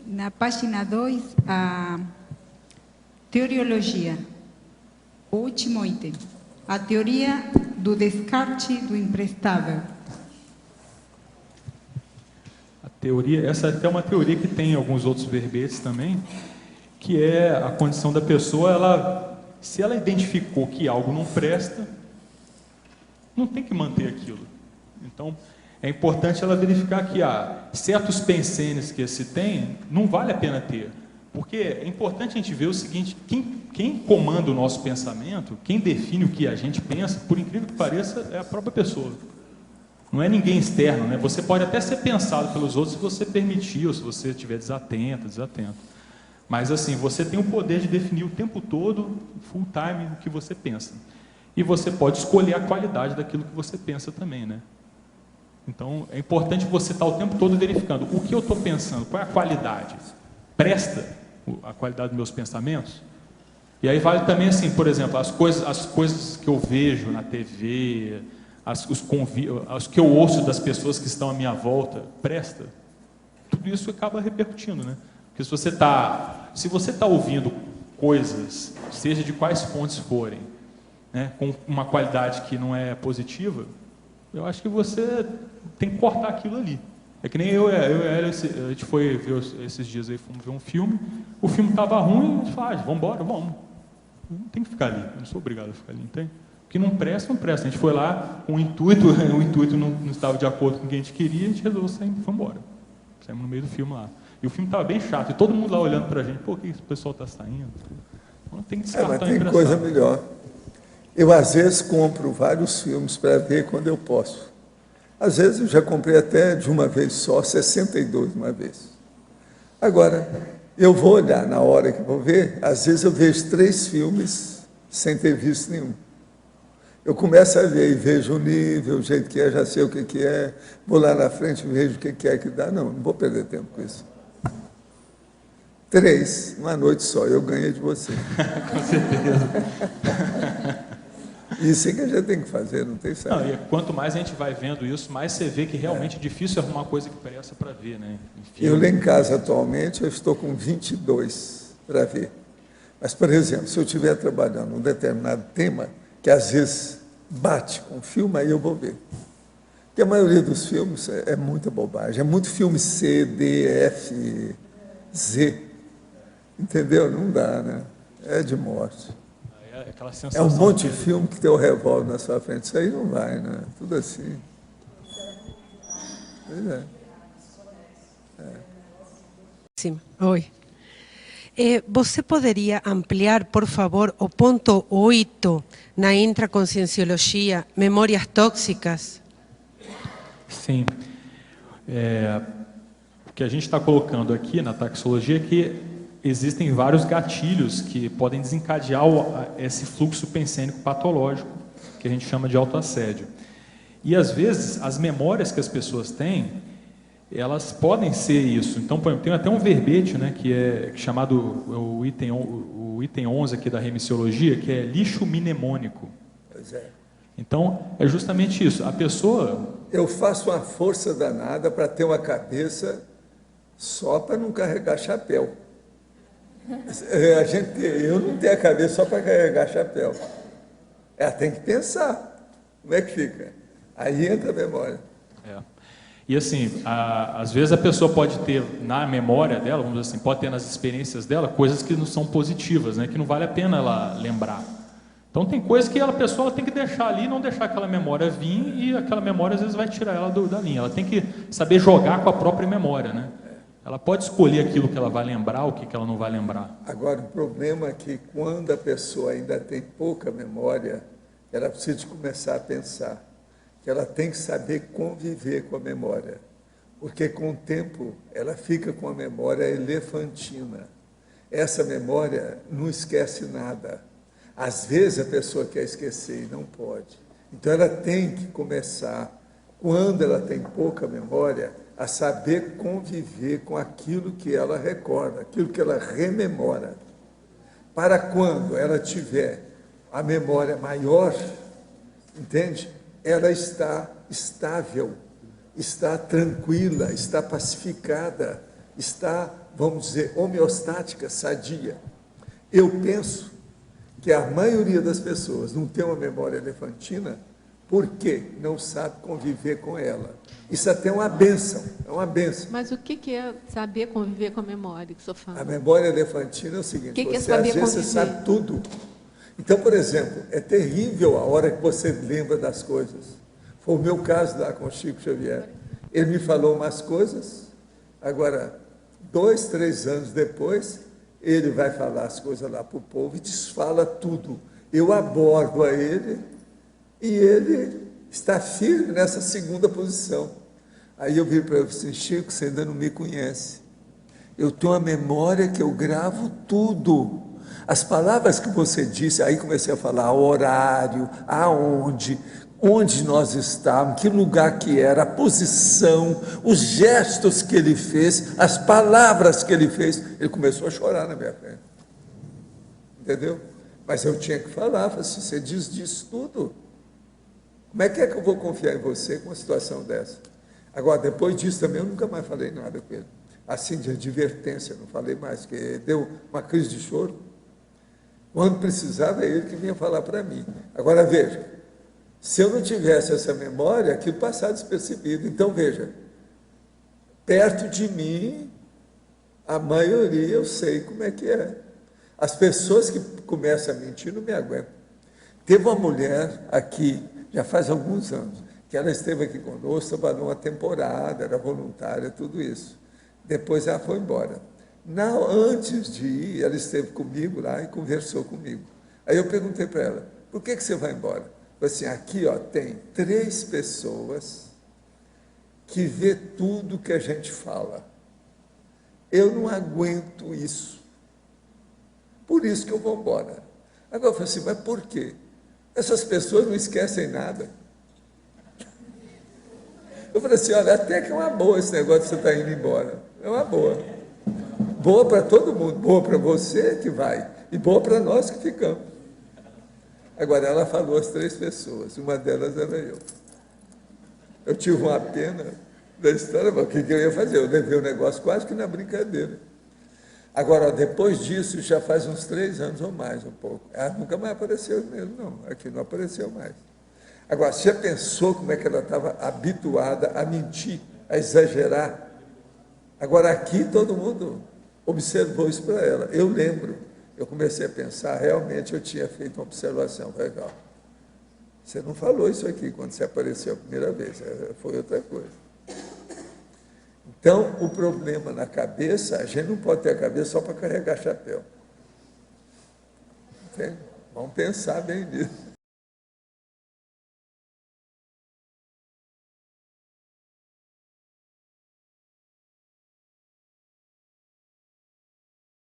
na página 2, a teoriologia, o último item. A teoria do descarte do imprestável. A teoria, essa é até uma teoria que tem alguns outros verbetes também, que é a condição da pessoa, se ela identificou que algo não presta, não tem que manter aquilo. Então, é importante ela verificar que certos pensenes que se tem, não vale a pena ter. Porque é importante a gente ver o seguinte, quem comanda o nosso pensamento, quem define o que a gente pensa, por incrível que pareça, é a própria pessoa. Não é ninguém externo, né? Você pode até ser pensado pelos outros se você permitir, ou se você estiver desatento. Mas assim, você tem o poder de definir o tempo todo, full time, o que você pensa. E você pode escolher a qualidade daquilo que você pensa também, né? Então, é importante você estar o tempo todo verificando o que eu estou pensando, qual é a qualidade. Presta a qualidade dos meus pensamentos? E aí vale também assim, por exemplo, as coisas que eu vejo na TV, os que eu ouço das pessoas que estão à minha volta, presta? Tudo isso acaba repercutindo, né? Porque se você está ouvindo coisas, seja de quais fontes forem, né, com uma qualidade que não é positiva, eu acho que você tem que cortar aquilo ali. É que nem eu e ela, a gente foi ver esses dias aí, fomos ver um filme, o filme estava ruim, a gente falou, vamos embora, vamos. Não tem que ficar ali, eu não sou obrigado a ficar ali, não tem? O que não presta, não presta. A gente foi lá com o intuito não estava de acordo com o que a gente queria, a gente resolveu sair e foi embora. Saímos no meio do filme lá. E o filme estava bem chato, e todo mundo lá olhando para a gente, por que esse pessoal está saindo? Então, tem que descartar mas tem coisa melhor. Eu, às vezes, compro vários filmes para ver quando eu posso. Às vezes, eu já comprei até de uma vez só, 62 de uma vez. Agora, eu vou olhar na hora que vou ver, às vezes eu vejo 3 filmes sem ter visto nenhum. Eu começo a ver e vejo o nível, o jeito que é, já sei o que é, vou lá na frente e vejo o que é que dá. Não vou perder tempo com isso. 3, numa noite só, eu ganhei de você. Com certeza. Isso é que a gente tem que fazer, não tem certo. E quanto mais a gente vai vendo isso, mais você vê que realmente é difícil arrumar coisa que presta para ver, né? Eu lá em casa, atualmente, eu estou com 22 para ver. Mas, por exemplo, se eu estiver trabalhando um determinado tema, que às vezes bate com o filme, aí eu vou ver. Porque a maioria dos filmes é muita bobagem, é muito filme C, D, F, Z. Entendeu? Não dá, né? É de morte. Aquela sensação é um monte de filme que tem o revólver na sua frente. Isso aí não vai, né? Tudo assim. Pois é. Sim. Oi. Você poderia ampliar, por favor, o ponto 8 na intraconscienciologia, memórias tóxicas? Sim. O que a gente está colocando aqui na taxologia é que existem vários gatilhos que podem desencadear esse fluxo pensênico patológico, que a gente chama de autoassédio. E, às vezes, as memórias que as pessoas têm, elas podem ser isso. Então, por exemplo, tem até um verbete, né, que é chamado o item 11 aqui da remissiologia, que é lixo mnemônico. Pois é. Então, é justamente isso. A pessoa... Eu faço uma força danada para ter uma cabeça só para não carregar chapéu. Eu não tenho a cabeça só para carregar chapéu. Tem que pensar. Como é que fica? Aí entra a memória. E assim, às vezes a pessoa pode ter na memória dela, vamos dizer assim, pode ter nas experiências dela coisas que não são positivas, né, que não vale a pena ela lembrar. Então tem coisas que a pessoa tem que deixar ali, não deixar aquela memória vir, e aquela memória às vezes vai tirar ela da linha. Ela tem que saber jogar com a própria memória, né? Ela pode escolher aquilo que ela vai lembrar, o que ela não vai lembrar. Agora, o problema é que quando a pessoa ainda tem pouca memória, ela precisa começar a pensar que ela tem que saber conviver com a memória. Porque com o tempo, ela fica com a memória elefantina. Essa memória não esquece nada. Às vezes a pessoa quer esquecer e não pode. Então ela tem que começar, quando ela tem pouca memória, a saber conviver com aquilo que ela recorda, aquilo que ela rememora. Para quando ela tiver a memória maior, entende? Ela está estável, está tranquila, está pacificada, está, vamos dizer, homeostática, sadia. Eu penso que a maioria das pessoas não tem uma memória elefantina porque não sabe conviver com ela. Isso até é uma bênção, é uma bênção. Mas o que é saber conviver com a memória que o senhor fala? A memória elefantina é o seguinte, que é você saber às vezes você conviver? sabe tudo. Então, por exemplo, é terrível a hora que você lembra das coisas. Foi o meu caso lá com o Chico Xavier. Ele me falou umas coisas, agora, 2, 3 anos depois, ele vai falar as coisas lá para o povo e desfala tudo. Eu abordo a ele e ele está firme nessa segunda posição. Aí eu vi para ele assim, Chico, você ainda não me conhece. Eu tenho uma memória que eu gravo tudo. As palavras que você disse, aí comecei a falar horário, aonde, onde nós estávamos, que lugar que era, a posição, os gestos que ele fez, as palavras que ele fez. Ele começou a chorar na minha frente. Entendeu? Mas eu tinha que falar, falei assim, você diz tudo. Como é que eu vou confiar em você com uma situação dessa? Agora, depois disso também, eu nunca mais falei nada com ele. Assim, de advertência, não falei mais, porque deu uma crise de choro. Quando precisava, é ele que vinha falar para mim. Agora, veja, se eu não tivesse essa memória, aquilo passava despercebido. Então, veja, perto de mim, a maioria eu sei como é que é. As pessoas que começam a mentir não me aguentam. Teve uma mulher aqui, já faz alguns anos, que ela esteve aqui conosco, trabalhou uma temporada, era voluntária, tudo isso. Depois ela foi embora. Antes de ir, ela esteve comigo lá e conversou comigo. Aí eu perguntei para ela, por que você vai embora? Eu falei assim, aqui tem 3 pessoas que vê tudo que a gente fala. Eu não aguento isso. Por isso que eu vou embora. Agora eu falei assim, mas por quê? Essas pessoas não esquecem nada. Eu falei assim, olha, até que é uma boa esse negócio de você estar indo embora. É uma boa. Boa para todo mundo, boa para você que vai, e boa para nós que ficamos. Agora, ela falou as 3 pessoas, uma delas era eu. Eu tive uma pena da história, mas o que eu ia fazer? Eu levei o negócio quase que na brincadeira. Agora, depois disso, já faz uns 3 anos ou mais, um pouco. Ela nunca mais apareceu mesmo, não. Aqui não apareceu mais. Agora, você já pensou como é que ela estava habituada a mentir, a exagerar? Agora, aqui todo mundo observou isso para ela. Eu lembro, eu comecei a pensar, realmente eu tinha feito uma observação. Legal. Você não falou isso aqui quando você apareceu a primeira vez, foi outra coisa. Então, o problema na cabeça, a gente não pode ter a cabeça só para carregar chapéu. Entende? Vamos pensar bem nisso.